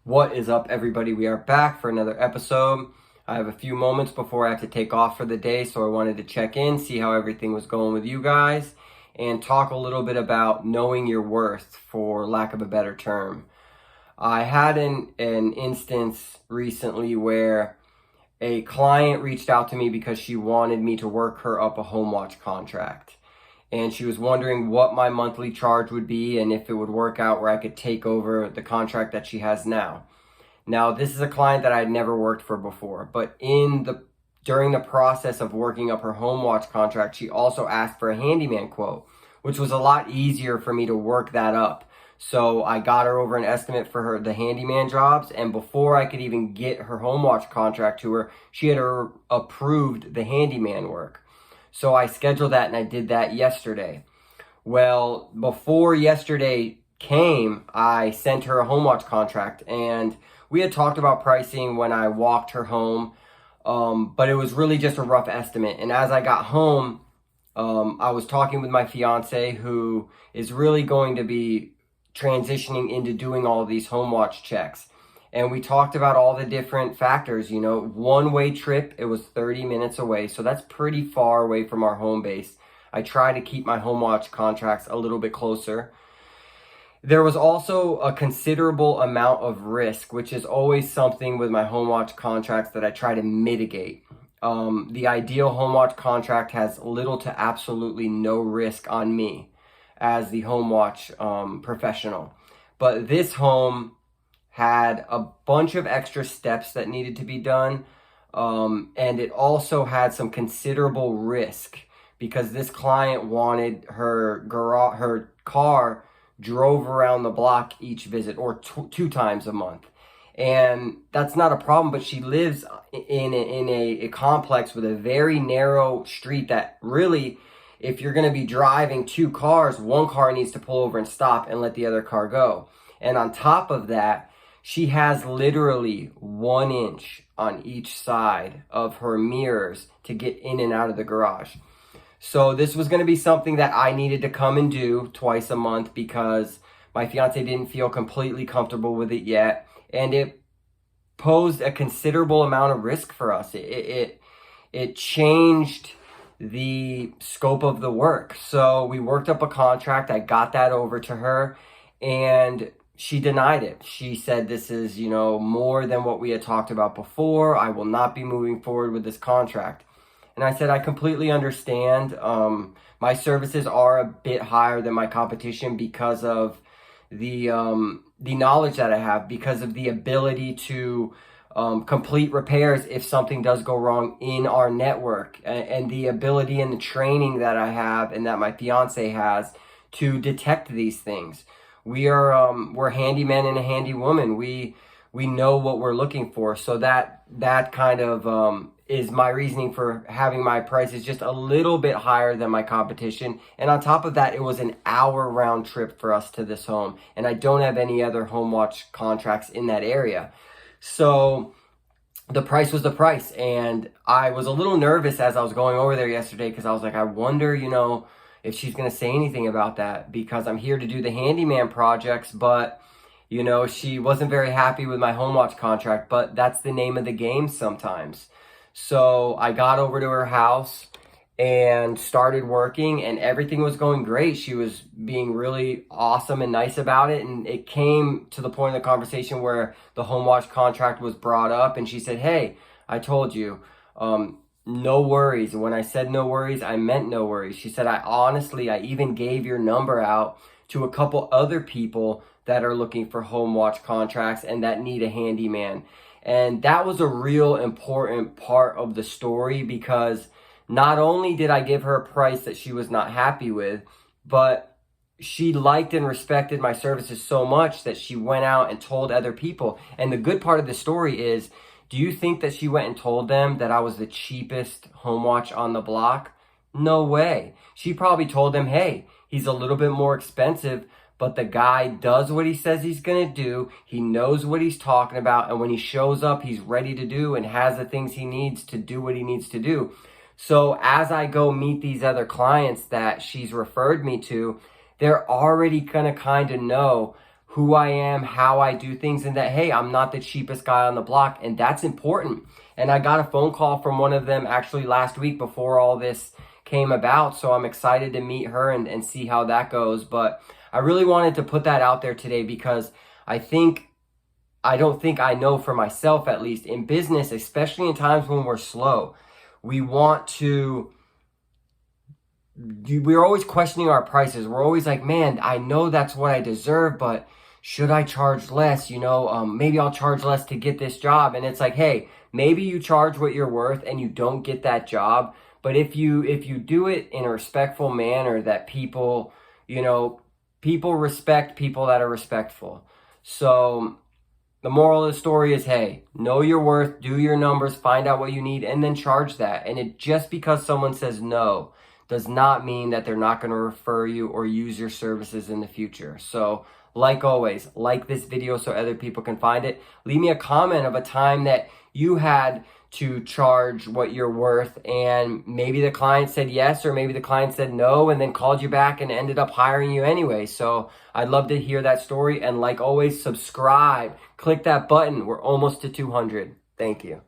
What is up, everybody? We are back for another episode. I have a few moments before I have to take off for the day, so I wanted to check in, see how everything was going with you guys, and talk a little bit about knowing your worth, for lack of a better term. I had an instance recently where a client reached out to me because she wanted me to work her up a home watch contract. And she was wondering what my monthly charge would be and if it would work out where I could take over the contract that she has now. Now, this is a client that I had never worked for before, but during the process of working up her home watch contract, she also asked for a handyman quote, which was a lot easier for me to work that up. So I got her over an estimate for the handyman jobs, and before I could even get her home watch contract to her, she had approved the handyman work. So I scheduled that and I did that yesterday. Well, before yesterday came, I sent her a home watch contract, and we had talked about pricing when I walked her home, but it was really just a rough estimate. And as I got home, I was talking with my fiance, who is really going to be transitioning into doing all of these home watch checks. And we talked about all the different factors. One-way trip, it was 30 minutes away. So that's pretty far away from our home base. I try to keep my home watch contracts a little bit closer. There was also a considerable amount of risk, which is always something with my home watch contracts that I try to mitigate. The ideal home watch contract has little to absolutely no risk on me as the home watch professional. But this home had a bunch of extra steps that needed to be done. And it also had some considerable risk because this client wanted her car drove around the block each visit, or two times a month. And that's not a problem, but she lives in a complex with a very narrow street that really, if you're going to be driving two cars, one car needs to pull over and stop and let the other car go. And on top of that, she has literally 1 inch on each side of her mirrors to get in and out of the garage. So this was going to be something that I needed to come and do twice a month because my fiance didn't feel completely comfortable with it yet. And it posed a considerable amount of risk for us. It changed the scope of the work. So we worked up a contract. I got that over to her, and she denied it. She said, this is, more than what we had talked about before. I will not be moving forward with this contract. And I said, I completely understand. My services are a bit higher than my competition because of the knowledge that I have, because of the ability to complete repairs if something does go wrong in our network, and the ability and the training that I have and that my fiance has to detect these things. We're handymen and a handy woman. We know what we're looking for. So that kind of is my reasoning for having my prices just a little bit higher than my competition. And on top of that, it was an hour round trip for us to this home. And I don't have any other home watch contracts in that area. So the price was the price. And I was a little nervous as I was going over there yesterday because I was like, I wonder, if she's going to say anything about that, because I'm here to do the handyman projects, but she wasn't very happy with my home watch contract, but that's the name of the game sometimes. So I got over to her house and started working, and everything was going great. She was being really awesome and nice about it. And it came to the point of the conversation where the home watch contract was brought up, and she said, hey, I told you, no worries. And when I said no worries, I meant no worries. She said, I even gave your number out to a couple other people that are looking for home watch contracts and that need a handyman. And that was a real important part of the story, because not only did I give her a price that she was not happy with, but she liked and respected my services so much that she went out and told other people. And the good part of the story is, do you think that she went and told them that I was the cheapest home watch on the block? No way. She probably told them, hey, he's a little bit more expensive, but the guy does what he says he's going to do. He knows what he's talking about. And when he shows up, he's ready to do and has the things he needs to do what he needs to do. So as I go meet these other clients that she's referred me to, they're already going to kind of know who I am, how I do things, and that, hey, I'm not the cheapest guy on the block, and that's important. And I got a phone call from one of them actually last week before all this came about, so I'm excited to meet her and see how that goes. But I really wanted to put that out there today because I don't think I know for myself, at least in business, especially in times when we're slow, we're always questioning our prices. We're always like, man, I know that's what I deserve, but should I charge less? Maybe I'll charge less to get this job. And it's like, hey, maybe you charge what you're worth and you don't get that job. But if you do it in a respectful manner that people respect people that are respectful. So the moral of the story is, hey, know your worth, do your numbers, find out what you need, and then charge that. And just because someone says no does not mean that they're not going to refer you or use your services in the future. So like always, like this video so other people can find it. Leave me a comment of a time that you had to charge what you're worth and maybe the client said yes or maybe the client said no and then called you back and ended up hiring you anyway. So I'd love to hear that story. And like always, subscribe, click that button. We're almost to 200. Thank you.